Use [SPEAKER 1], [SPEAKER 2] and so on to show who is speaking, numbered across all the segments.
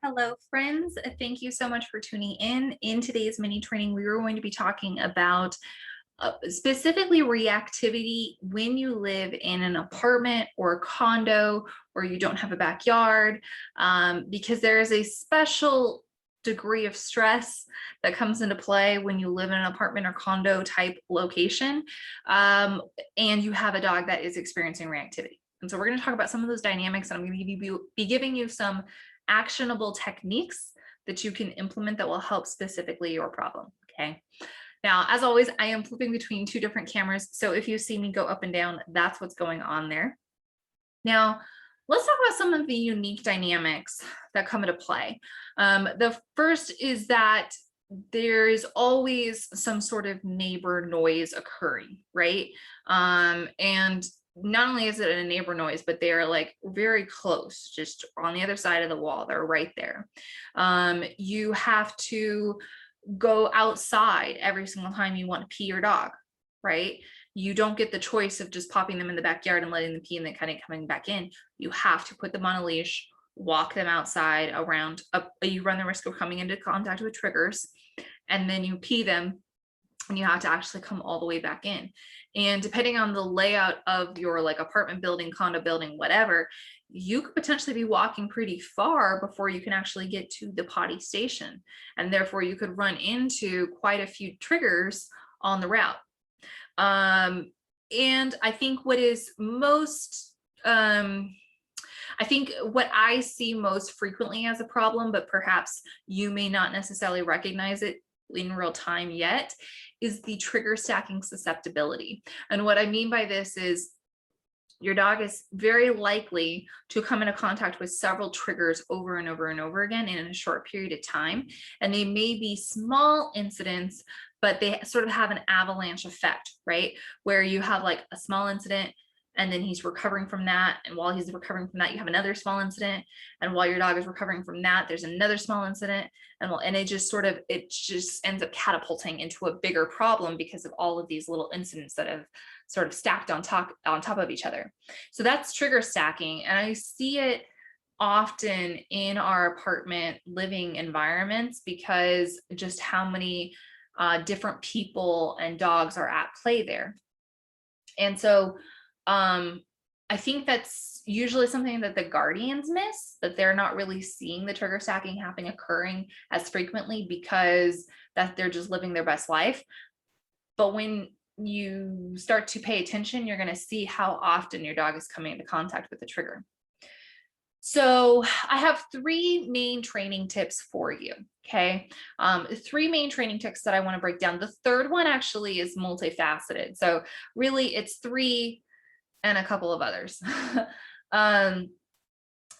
[SPEAKER 1] Hello, friends. Thank you so much for tuning in. In today's mini training, we are going to be talking about specifically reactivity when you live in an apartment or a condo or you don't have a backyard, because there is a special degree of stress that comes into play when you live in an apartment or condo type location, and you have a dog that is experiencing reactivity. And so we're going to talk about some of those dynamics, and I'm going to be giving you some actionable techniques that you can implement that will help specifically your problem. Okay. Now, as always, I am flipping between two different cameras. So if you see me go up and down, that's what's going on there. Now, let's talk about some of the unique dynamics that come into play. The first is that there is always some sort of neighbor noise occurring, right? And not only is it a neighbor noise, but they're like very close, just on the other side of the wall. They're right there. You have to go outside every single time you want to pee your dog, right? You don't get the choice of just popping them in the backyard and letting them pee and then kind of coming back in. You have to put them on a leash, walk them outside around. You run the risk of coming into contact with triggers, and then you pee them and you have to actually come all the way back in. And depending on the layout of your like apartment building, condo building, whatever, you could potentially be walking pretty far before you can actually get to the potty station. And therefore you could run into quite a few triggers on the route. And I think what is most, I think what I see most frequently as a problem, but perhaps you may not necessarily recognize it in real time yet, is the trigger stacking susceptibility. And what I mean by this is your dog is very likely to come into contact with several triggers over and over and over again in a short period of time. And they may be small incidents, but they sort of have an avalanche effect, right? Where you have like a small incident and then he's recovering from that. And while he's recovering from that, you have another small incident. And while your dog is recovering from that, there's another small incident. And it just ends up catapulting into a bigger problem because of all of these little incidents that have sort of stacked on top of each other. So that's trigger stacking. And I see it often in our apartment living environments because just how many different people and dogs are at play there. And so I think that's usually something that the guardians miss, that they're not really seeing the trigger stacking occurring as frequently because that they're just living their best life. But when you start to pay attention, you're going to see how often your dog is coming into contact with the trigger. So I have three main training tips for you. Okay. Three main training tips that I want to break down. The third one actually is multifaceted. So really it's three and a couple of others.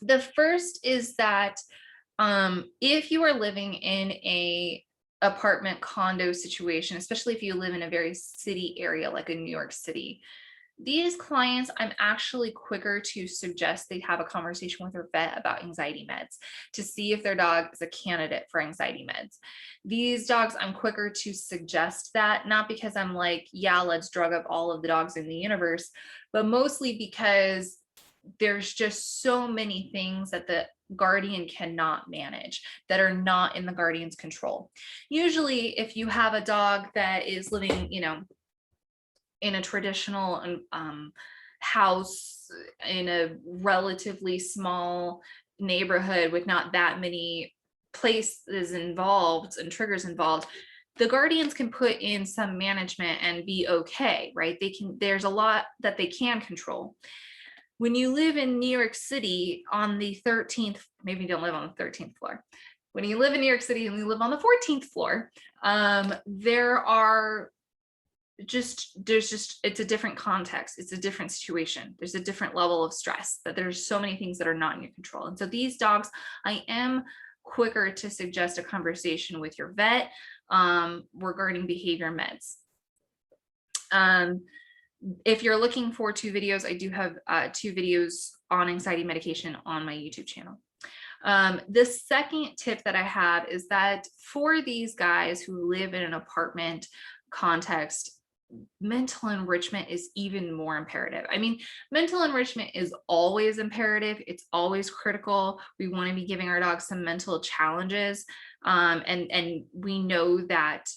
[SPEAKER 1] The first is that if you are living in a apartment condo situation, especially if you live in a very city area like in New York City, these clients, I'm actually quicker to suggest they have a conversation with their vet about anxiety meds to see if their dog is a candidate for anxiety meds. These dogs, I'm quicker to suggest that, not because I'm like, yeah, let's drug up all of the dogs in the universe, but mostly because there's just so many things that the guardian cannot manage that are not in the guardian's control. Usually, if you have a dog that is living, in a traditional house in a relatively small neighborhood with not that many places involved and triggers involved, the guardians can put in some management and be okay, right? There's a lot that they can control. When you live in New York City on the 13th, maybe you don't live on the 13th floor. When you live in New York City and you live on the 14th floor, it's a different context. It's a different situation. There's a different level of stress, that there's so many things that are not in your control. And so these dogs, I am quicker to suggest a conversation with your vet regarding behavior meds. If you're looking for two videos, I do have two videos on anxiety medication on my YouTube channel. The second tip that I have is that for these guys who live in an apartment context, mental enrichment is even more imperative. I mean, mental enrichment is always imperative. It's always critical. We want to be giving our dogs some mental challenges. And we know that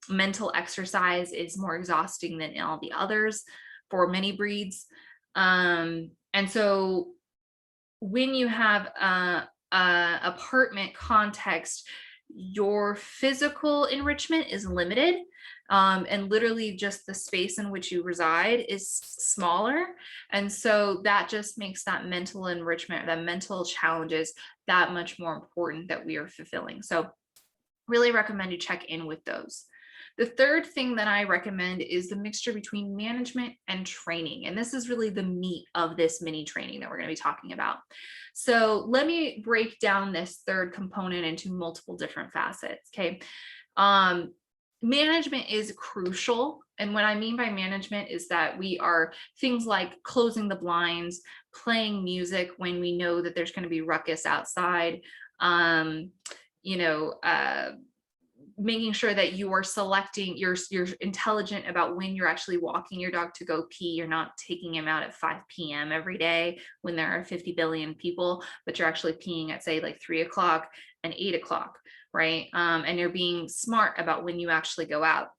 [SPEAKER 1] mental exercise is more exhausting than all the others for many breeds. And so when you have a apartment context, your physical enrichment is limited, and literally just the space in which you reside is smaller. And so that just makes that mental enrichment, that mental challenges, that much more important that we are fulfilling. So really recommend you check in with those. The third thing that I recommend is the mixture between management and training. And this is really the meat of this mini training that we're going to be talking about. So let me break down this third component into multiple different facets. Okay. Management is crucial. And what I mean by management is that we are things like closing the blinds, playing music when we know that there's going to be ruckus outside, making sure that you are selecting, you're intelligent about when you're actually walking your dog to go pee. You're not taking him out at 5 p.m. every day when there are 50 billion people, but you're actually peeing at, say, like 3 o'clock and 8 o'clock, right? And you're being smart about when you actually go out.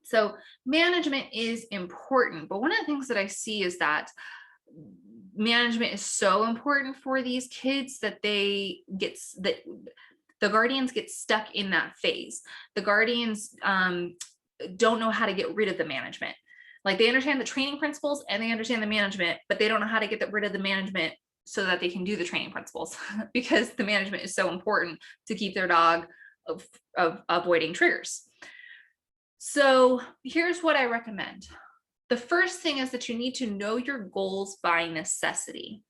[SPEAKER 1] So management is important, but one of the things that I see is that management is so important for these kids that the guardians get stuck in that phase. The guardians don't know how to get rid of the management. Like, they understand the training principles and they understand the management, but they don't know how to get rid of the management so that they can do the training principles because the management is so important to keep their dog of avoiding triggers. So here's what I recommend. The first thing is that you need to know your goals by necessity.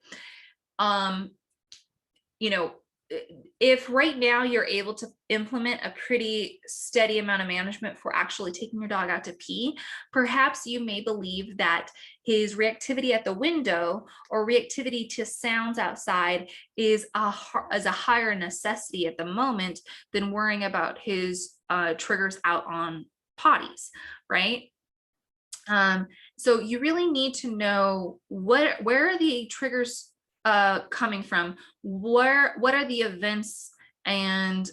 [SPEAKER 1] If right now you're able to implement a pretty steady amount of management for actually taking your dog out to pee, perhaps you may believe that his reactivity at the window or reactivity to sounds outside is a higher necessity at the moment than worrying about his triggers out on potties, right? So you really need to know where are the triggers coming from, what are the events and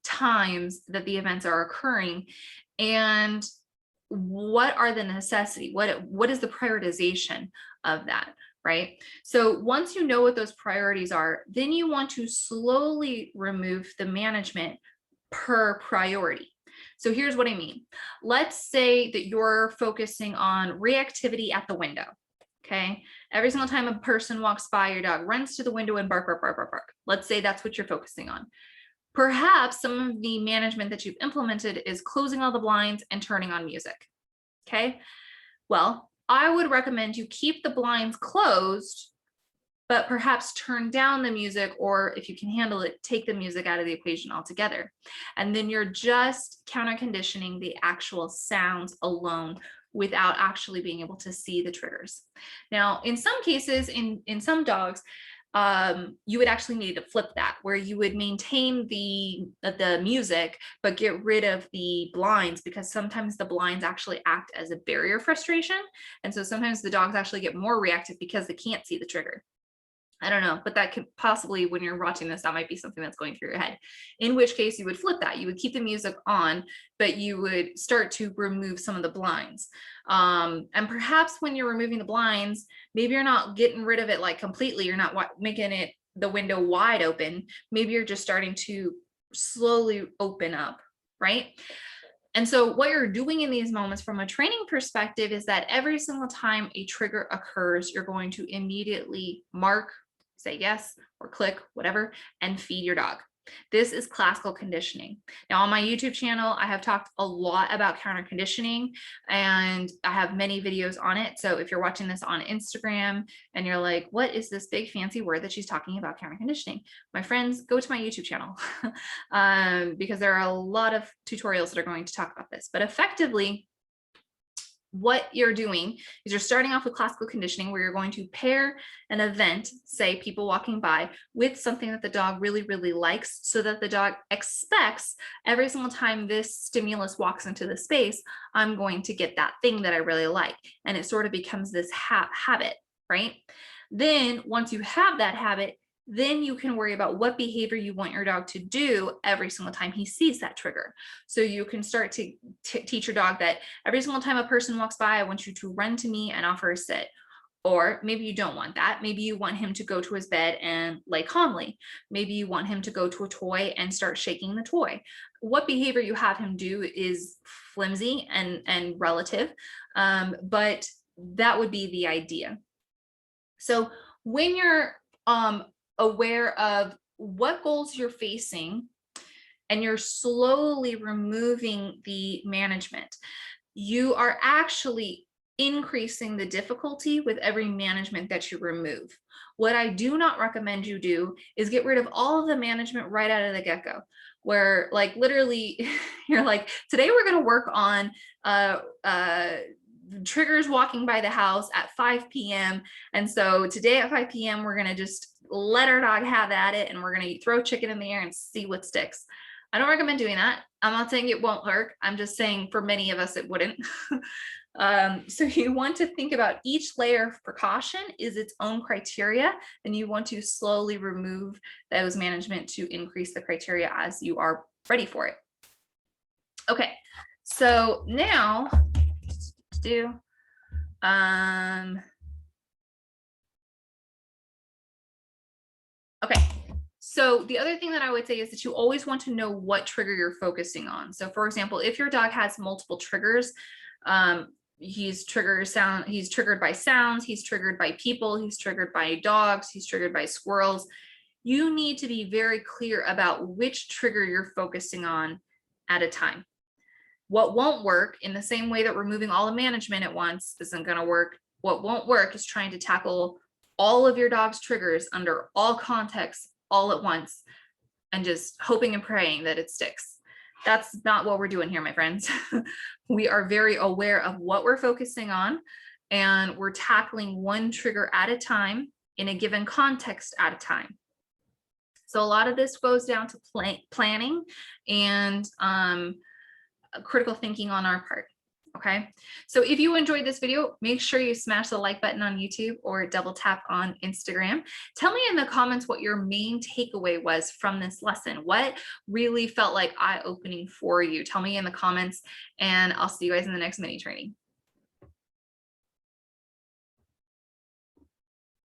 [SPEAKER 1] times that the events are occurring, and what are the necessity, what is the prioritization of that, right? So once you know what those priorities are, then you want to slowly remove the management per priority. So here's what I mean. Let's say that you're focusing on reactivity at the window. Okay. Every single time a person walks by, your dog runs to the window and bark, bark, bark, bark, bark. Let's say that's what you're focusing on. Perhaps some of the management that you've implemented is closing all the blinds and turning on music. Okay. Well, I would recommend you keep the blinds closed, but perhaps turn down the music, or if you can handle it, take the music out of the equation altogether. And then you're just counter conditioning the actual sounds alone without actually being able to see the triggers. Now, in some cases, in some dogs, you would actually need to flip that, where you would maintain the music, but get rid of the blinds, because sometimes the blinds actually act as a barrier frustration. And so sometimes the dogs actually get more reactive because they can't see the trigger. I don't know, but that could possibly, when you're watching this, that might be something that's going through your head, in which case you would flip that. You would keep the music on, but you would start to remove some of the blinds. And perhaps when you're removing the blinds, maybe you're not getting rid of it like completely. You're not making it the window wide open. Maybe you're just starting to slowly open up, right? And so what you're doing in these moments from a training perspective is that every single time a trigger occurs, you're going to immediately mark, say yes, or click, whatever, and feed your dog. This is classical conditioning. Now, on my YouTube channel, I have talked a lot about counter conditioning, and I have many videos on it. So if you're watching this on Instagram and you're like, what is this big fancy word that she's talking about, counter conditioning? My friends, go to my YouTube channel because there are a lot of tutorials that are going to talk about this. But effectively, what you're doing is you're starting off with classical conditioning, where you're going to pair an event, say people walking by, with something that the dog really, really likes, so that the dog expects every single time this stimulus walks into the space, I'm going to get that thing that I really like. And it sort of becomes this habit, right? Then once you have that habit, then you can worry about what behavior you want your dog to do every single time he sees that trigger. So you can start to teach your dog that every single time a person walks by, I want you to run to me and offer a sit. Or maybe you don't want that. Maybe you want him to go to his bed and lay calmly. Maybe you want him to go to a toy and start shaking the toy. What behavior you have him do is flimsy and relative, but that would be the idea. So when you're aware of what goals you're facing, and you're slowly removing the management, you are actually increasing the difficulty with every management that you remove. What I do not recommend you do is get rid of all of the management right out of the get-go, where like literally you're like, today we're going to work on triggers walking by the house at 5 p.m. And so today at 5 p.m. we're going to just let our dog have at it, and we're going to throw chicken in the air and see what sticks. I don't recommend doing that. I'm not saying it won't work. I'm just saying for many of us, it wouldn't. So you want to think about each layer of precaution is its own criteria, and you want to slowly remove those management to increase the criteria as you are ready for it. Okay, so now let's do, okay. So the other thing that I would say is that you always want to know what trigger you're focusing on. So for example, if your dog has multiple triggers, he's triggered by sounds, he's triggered by people, he's triggered by dogs, he's triggered by squirrels. You need to be very clear about which trigger you're focusing on at a time. What won't work, in the same way that removing all the management at once isn't going to work, what won't work is trying to tackle all of your dog's triggers under all contexts all at once and just hoping and praying that it sticks. That's not what we're doing here, my friends. We are very aware of what we're focusing on, and we're tackling one trigger at a time in a given context at a time. So a lot of this goes down to planning and critical thinking on our part. Okay, so if you enjoyed this video, make sure you smash the like button on YouTube or double tap on Instagram. Tell me in the comments what your main takeaway was from this lesson. What really felt like eye-opening for you? Tell me in the comments, and I'll see you guys in the next mini training.